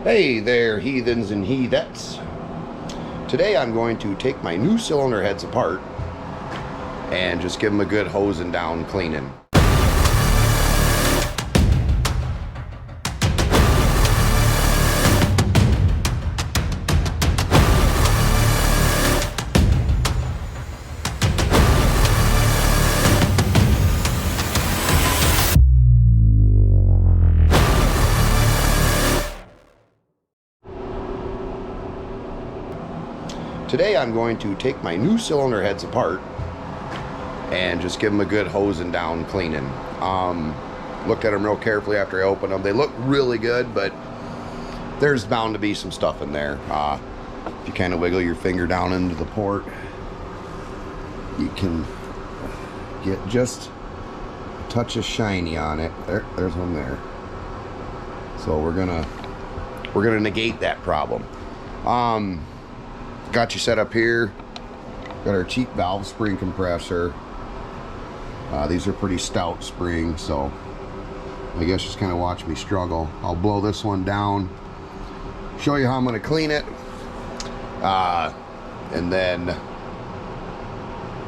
Hey there, heathens and heathettes. Today I'm going to take my new cylinder heads apart and just give them a good hosing down cleaning. Today I'm going to take my new cylinder heads apart and just give them a good hosing down cleaning. Looked at them real carefully after I opened them. They look really good, but there's bound to be some stuff in there. If you kind of wiggle your finger down into the port, you can get just a touch of shiny on it. There's one there. So we're gonna negate that problem. Got you set up here. Got our cheap valve spring compressor. These are pretty stout springs, so I guess just kind of watch me struggle. I'll blow this one down, show you how I'm going to clean it, and then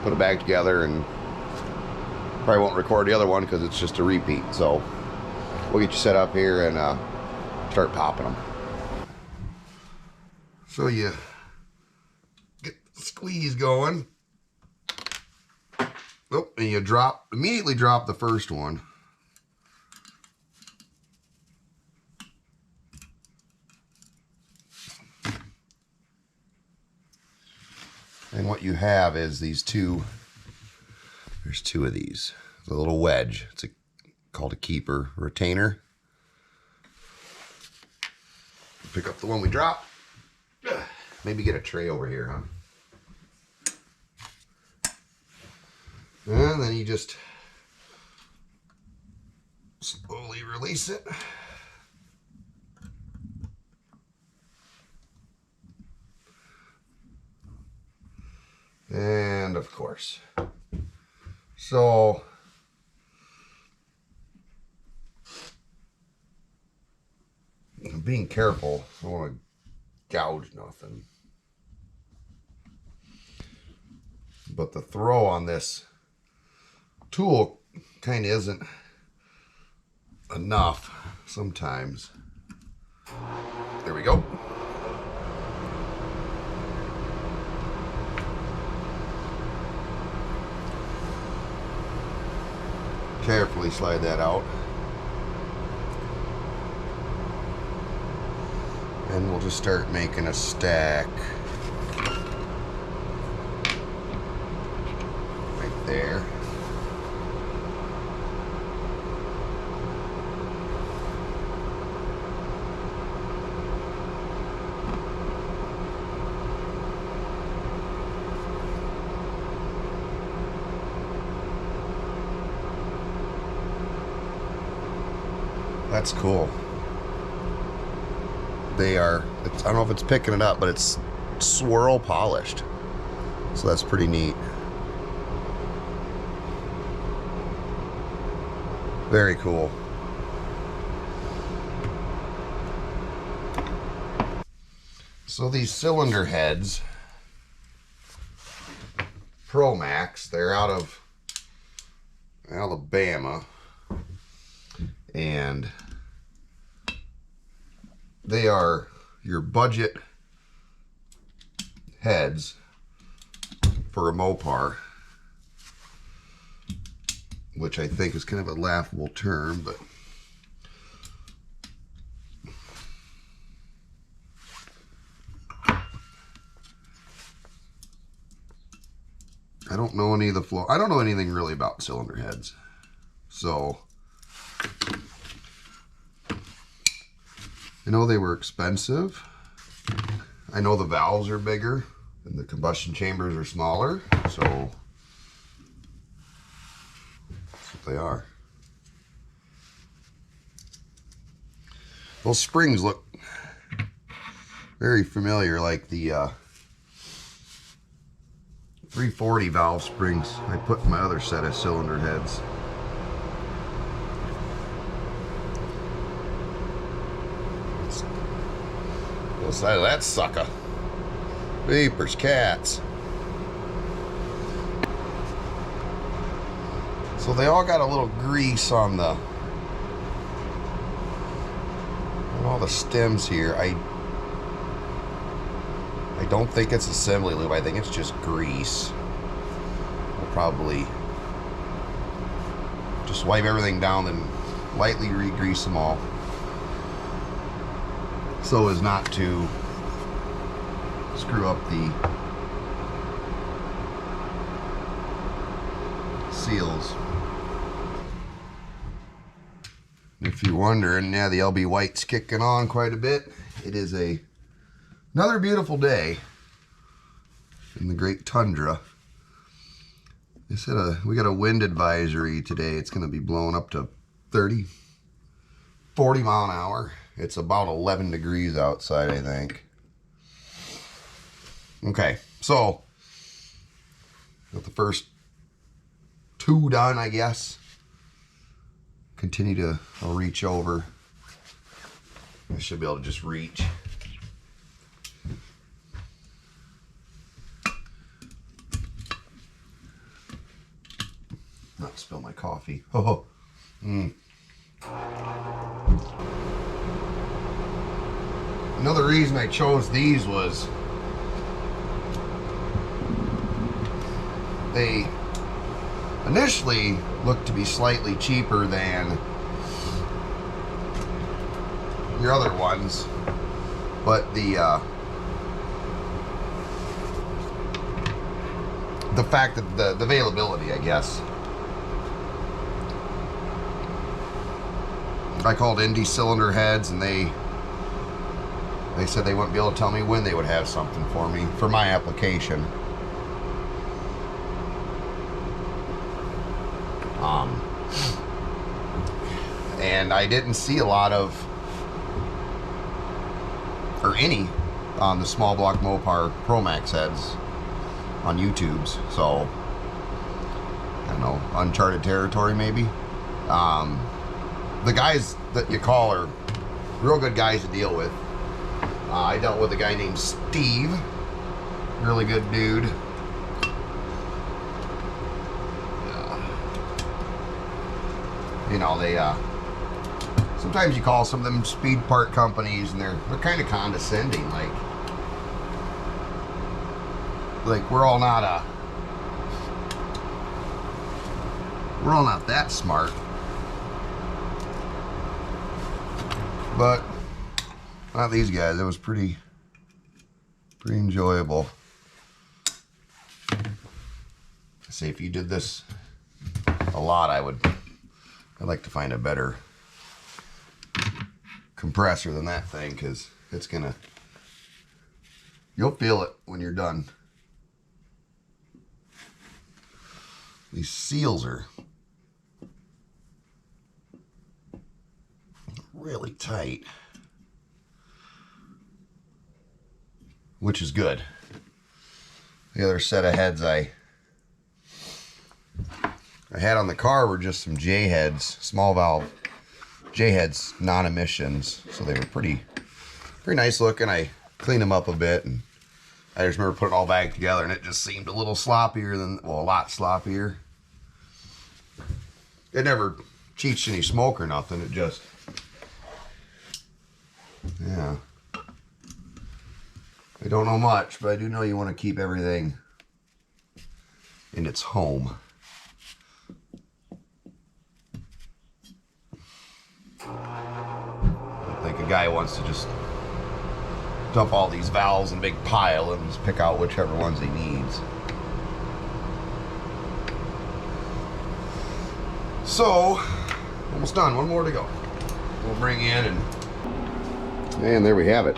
put it back together, and probably won't record the other one because it's just a repeat. So we'll get you set up here and start popping them. So you get the squeeze going. Oh, and you immediately drop the first one. And what you have is these two, there's two of these. The little wedge, it's called a keeper retainer. Pick up the one we dropped. Maybe get a tray over here, huh? And then you just slowly release it. And of course. So I'm being careful. I don't want to gouge nothing. But the throw on this tool kind of isn't enough sometimes. There we go. Carefully slide that out. And we'll just start making a stack right there. That's cool. They are, I don't know if it's picking it up, but it's swirl polished. So that's pretty neat. Very cool. So these cylinder heads, Promaxx, they're out of Alabama. And they are your budget heads for a Mopar, which I think is kind of a laughable term, but I don't know any of the flow. I don't know anything really about cylinder heads, so I know they were expensive. I know the valves are bigger and the combustion chambers are smaller, so that's what they are. Those springs look very familiar, like the 340 valve springs I put in my other set of cylinder heads. The side of that sucker. Vapors, cats. So they all got a little grease on all the stems here. I don't think it's assembly lube. I think it's just grease. We'll probably just wipe everything down and lightly re-grease them all, so as not to screw up the seals. If you're wondering, yeah, the LB White's kicking on quite a bit. It is another beautiful day in the great tundra. They said we got a wind advisory today. It's going to be blowing up to 30, 40 mile an hour. It's about 11 degrees outside, I think. Okay, so got the first two done, I guess. Continue to reach over. I should be able to just reach. Not spill my coffee. Oh. Another reason I chose these was they initially looked to be slightly cheaper than your other ones, but the fact that the availability, I guess. I called Indy Cylinder Heads, and they said they wouldn't be able to tell me when they would have something for me for my application. And I didn't see a lot of, or any, on the Small Block Mopar Promaxx heads on YouTube's, so I don't know, uncharted territory maybe. The guys that you call are real good guys to deal with. I dealt with a guy named Steve, really good dude. You know, they sometimes you call some of them speed part companies and they're kind of condescending, like we're all not that smart. But not these guys. It was pretty enjoyable. See, if you did this a lot, I'd like to find a better compressor than that thing, because it's you'll feel it when you're done. These seals are really tight, which is good. The other set of heads I had on the car were just some J heads, small valve J heads, non-emissions, so they were pretty nice looking. I cleaned them up a bit, and I just remember putting it all back together, and it just seemed a little sloppier than, well, a lot sloppier. It never cheats any smoke or nothing. It just, yeah. I don't know much, but I do know you want to keep everything in its home. I think a guy wants to just dump all these valves in a big pile and just pick out whichever ones he needs. So, almost done. One more to go. We'll bring in and there we have it.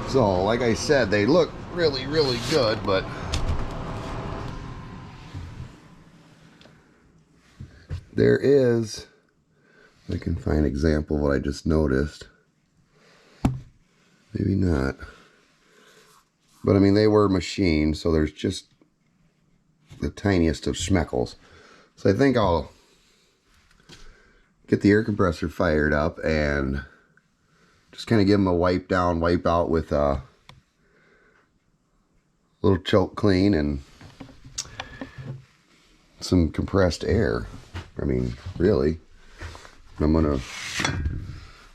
So, like I said, they look really, really good, but there is, I can find an example of what I just noticed. Maybe not. But I mean, they were machined, so there's just the tiniest of schmeckles. So I think I'll get the air compressor fired up and just kind of give them a wipe down, wipe out with a little choke clean and some compressed air. I mean, really,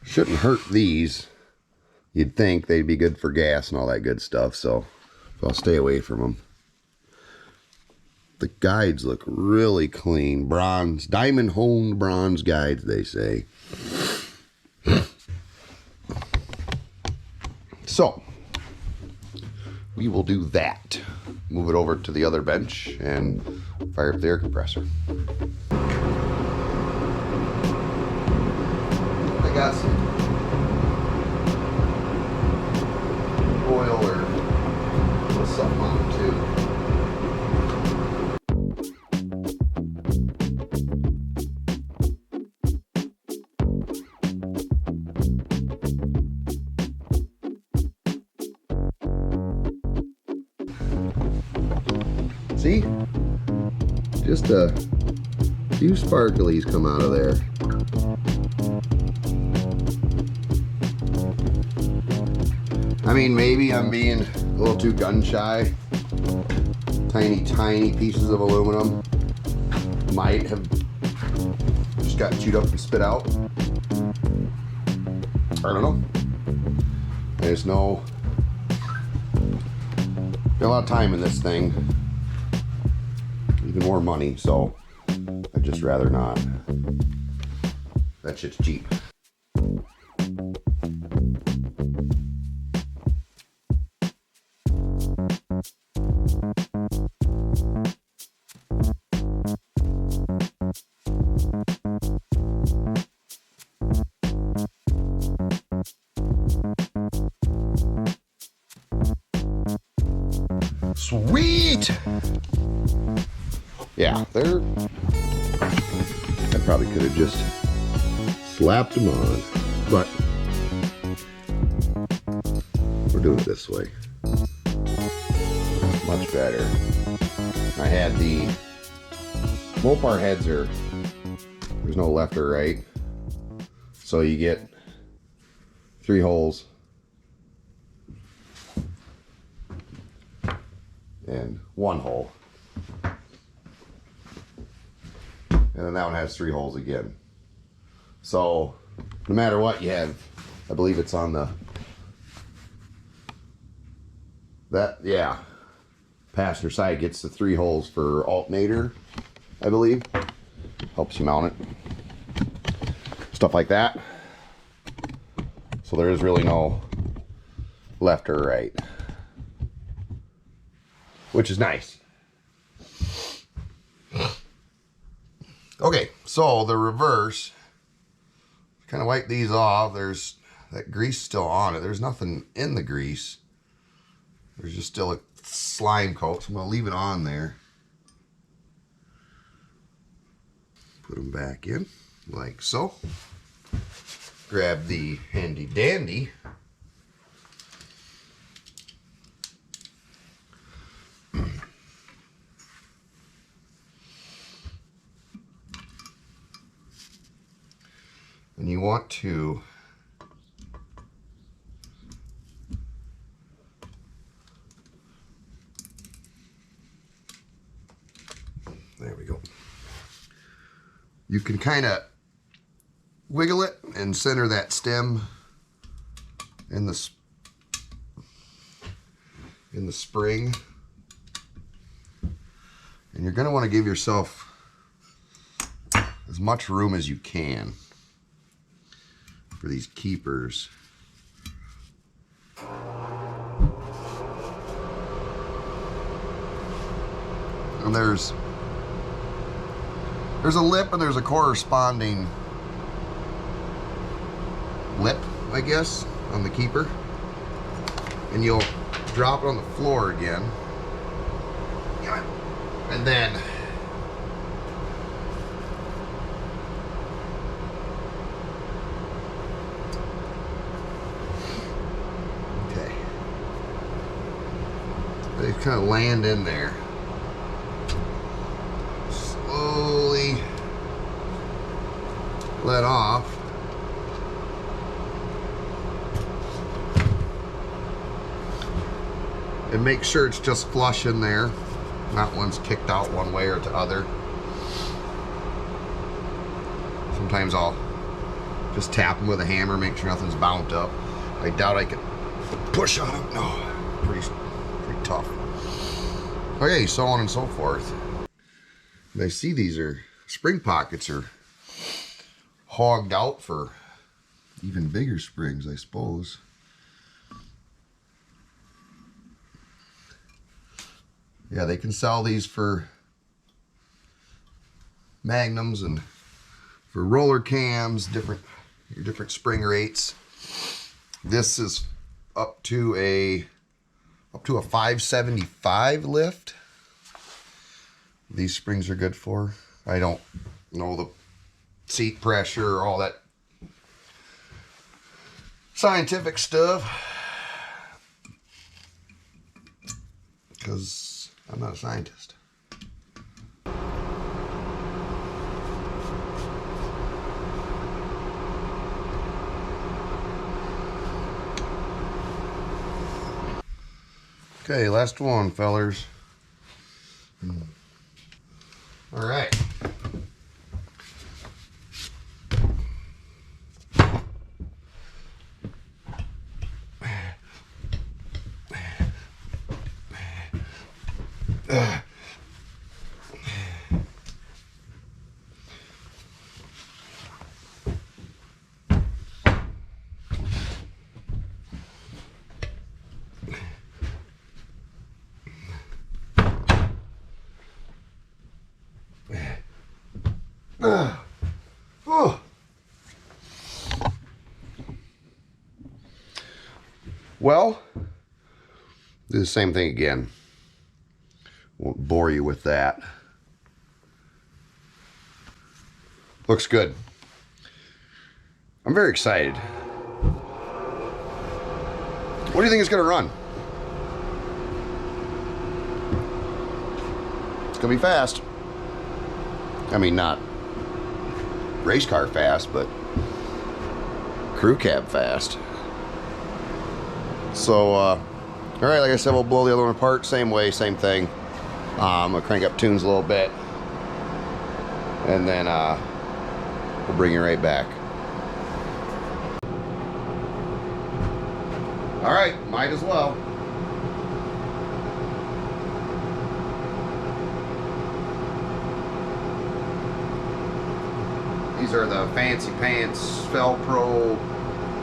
shouldn't hurt these. You'd think they'd be good for gas and all that good stuff, so I'll stay away from them. The guides look really clean. Bronze, diamond honed bronze guides, they say. So we will do that. Move it over to the other bench and fire up the air compressor. I got some oil or something on it too. See? Just a few sparklies come out of there. I mean, maybe I'm being a little too gun shy. Tiny pieces of aluminum might have just got chewed up and spit out. I don't know. I just know got a lot of time in this thing. Even more money, so I'd just rather not. That shit's cheap. Sweet! Yeah, I probably could have just slapped them on, but we're doing it this way. Much better. I had the Mopar heads there's no left or right, so you get 3 holes and 1 hole. And then that one has 3 holes again. So no matter what you have, I believe it's on passenger side gets the 3 holes for alternator, I believe. Helps you mount it. Stuff like that. So there is really no left or right, which is nice. Okay, so the reverse, kind of wipe these off. There's that grease still on it. There's nothing in the grease. There's just still a slime coat, so I'm going to leave it on there. Put them back in, like so. Grab the handy dandy. And you want to there we go. You can kind of wiggle it and center that stem in the spring. And you're going to want to give yourself as much room as you can for these keepers. And there's a lip and there's a corresponding lip, I guess, on the keeper. And you'll drop it on the floor again. And then They kind of land in there. Slowly let off. And make sure it's just flush in there. Not one's kicked out one way or the other. Sometimes I'll just tap them with a hammer, make sure nothing's bound up. I doubt I can push on them. No, pretty tough. Okay, so on and so forth. And I see these are spring pockets are hogged out for even bigger springs, I suppose. Yeah, they can sell these for magnums and for roller cams, different spring rates. This is up to a 575 lift. These springs are good for. I don't know the seat pressure or all that scientific stuff, because I'm not a scientist. Okay, last one, fellers. All right. Oh. Well, do the same thing again. Won't bore you with that. Looks good. I'm very excited. What do you think it's going to run? It's going to be fast. I mean, not race car fast, but crew cab fast. So, all right, like I said, we'll blow the other one apart. Same way, same thing. I'm going to crank up tunes a little bit. And then we'll bring you right back. All right, might as well. These are the Fancy Pants Felpro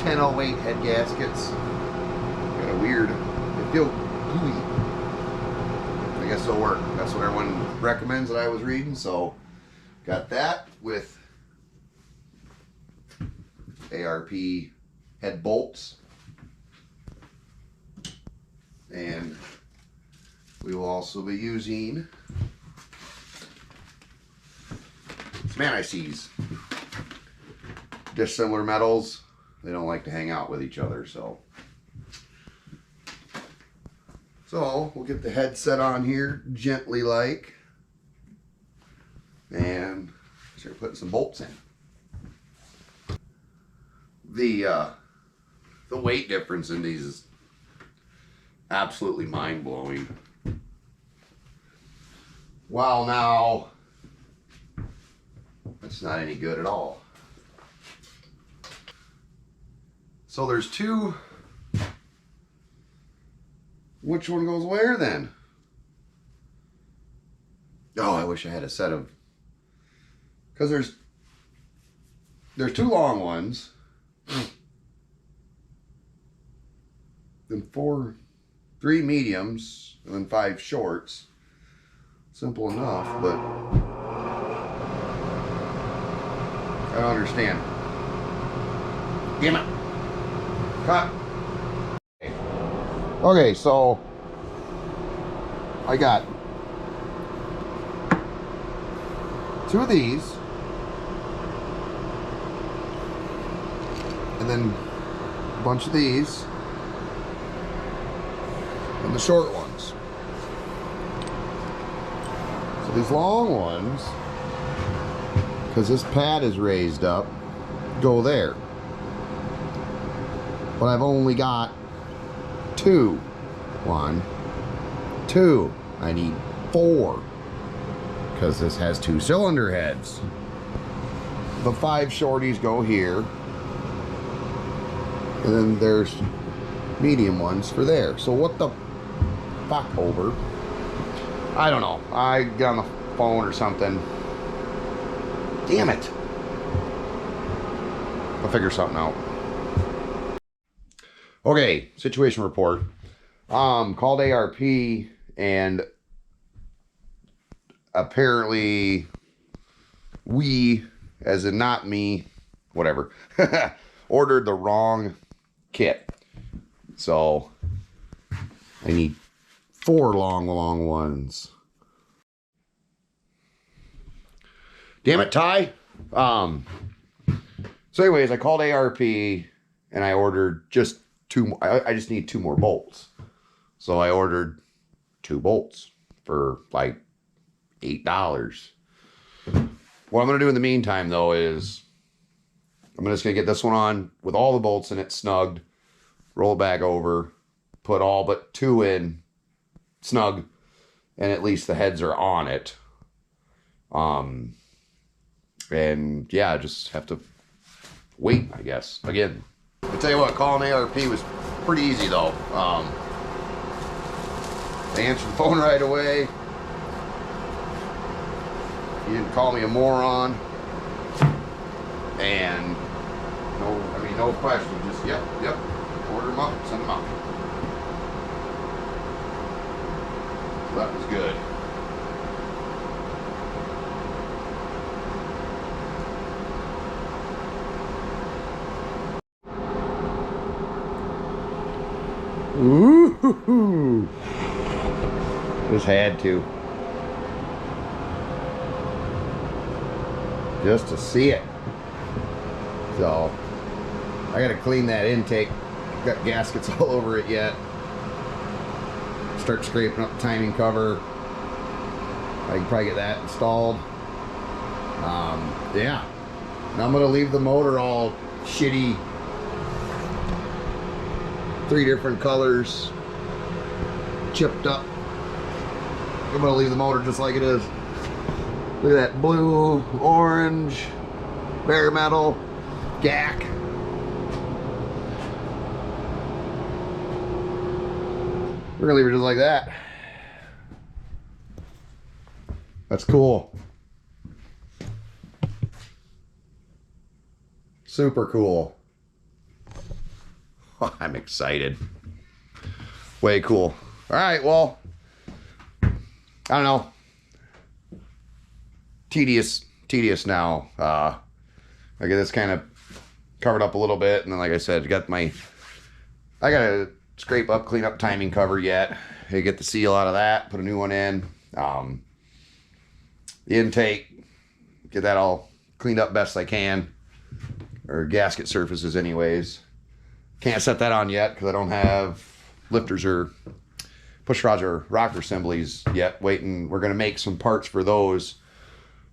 1008 head gaskets. Got a weird, they feel gooey. I guess it'll work. That's what everyone recommends that I was reading. So got that with ARP head bolts. And we will also be using Man ICs. Dissimilar metals. They don't like to hang out with each other, so we'll get the headset on here gently like, and start putting some bolts in. The weight difference in these is absolutely mind-blowing. Wow, now it's not any good at all. So there's two. Which one goes where then? Oh, I wish I had a set of, because there's two long ones, then three mediums, and then 5 shorts. Simple enough, but I don't understand. Damn it. Cut. Okay, so I got 2 of these, and then a bunch of these, and the short ones. So these long ones, because this pad is raised up, go there. But I've only got 2. 1, 2. I need 4. Because this has 2 cylinder heads. The 5 shorties go here. And then there's medium ones for there. So what the fuck over? I don't know. I get on the phone or something. Damn it. I'll figure something out. Okay, situation report. Called ARP and apparently we, as in not me, whatever, ordered the wrong kit. So I need 4 long ones. Damn it, Ty. So anyways, I called ARP and I ordered just 2 more. I just need 2 more bolts. So I ordered 2 bolts for like $8. What I'm going to do in the meantime, though, is I'm just going to get this one on with all the bolts in it snugged, roll it back over, put all but 2 in snug, and at least the heads are on it. And yeah, just have to wait, I guess. Again, I tell you what, calling ARP was pretty easy, though. They answered the phone right away. He didn't call me a moron. And no question. Just yep. Order them up, send them out. So that was good. Ooh. Just had to. Just to see it. So I gotta clean that intake. Got gaskets all over it yet. Start scraping up the timing cover. I can probably get that installed. Yeah. Now I'm gonna leave the motor all shitty. 3 different colors. Chipped up. I'm gonna leave the motor just like it is. Look at that blue, orange, bare metal, gack. We're gonna leave it just like that. That's cool. Super cool. I'm excited. Way cool. All right, well, I don't know. Tedious now. I get this kind of covered up a little bit, and then like I said, I gotta scrape up, clean up timing cover yet. I get the seal out of that, put a new one in. The intake, get that all cleaned up best I can, or gasket surfaces anyways. Can't set that on yet because I don't have lifters or push rods or rocker assemblies yet. Waiting, we're gonna make some parts for those.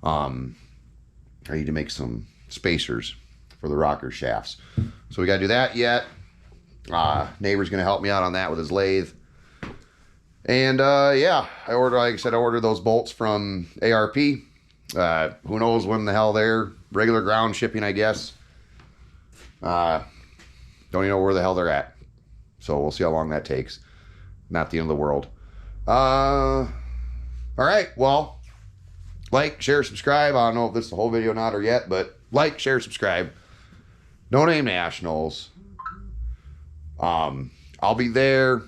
I need to make some spacers for the rocker shafts, so we gotta do that yet. Neighbor's gonna help me out on that with his lathe. And yeah, like I said, I ordered those bolts from ARP. Who knows when the hell they're regular ground shipping, I guess. Don't even know where the hell they're at. So we'll see how long that takes. Not the end of the world. All right, well, like, share, subscribe. I don't know if this is the whole video or not or yet, but like, share, subscribe. No Name Nationals. I'll be there.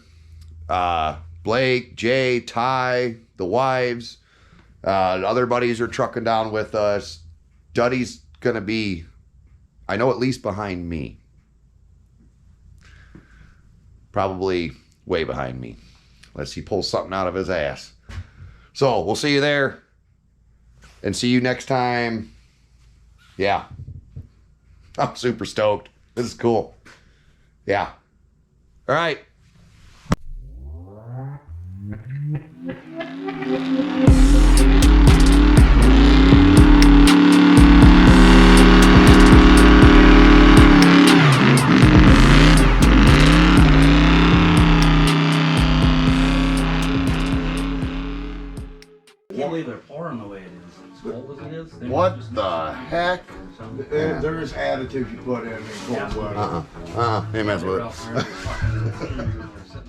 Blake, Jay, Ty, the wives, the other buddies are trucking down with us. Duddy's gonna be, I know, at least behind me. Probably way behind me, unless he pulls something out of his ass. So we'll see you there, and see you next time. Yeah, I'm super stoked. This is cool. Yeah. All right. believe they're pouring the way it is. As cold as it is. What the heck? There's additives you put in and cold weather. Ain't mess with it.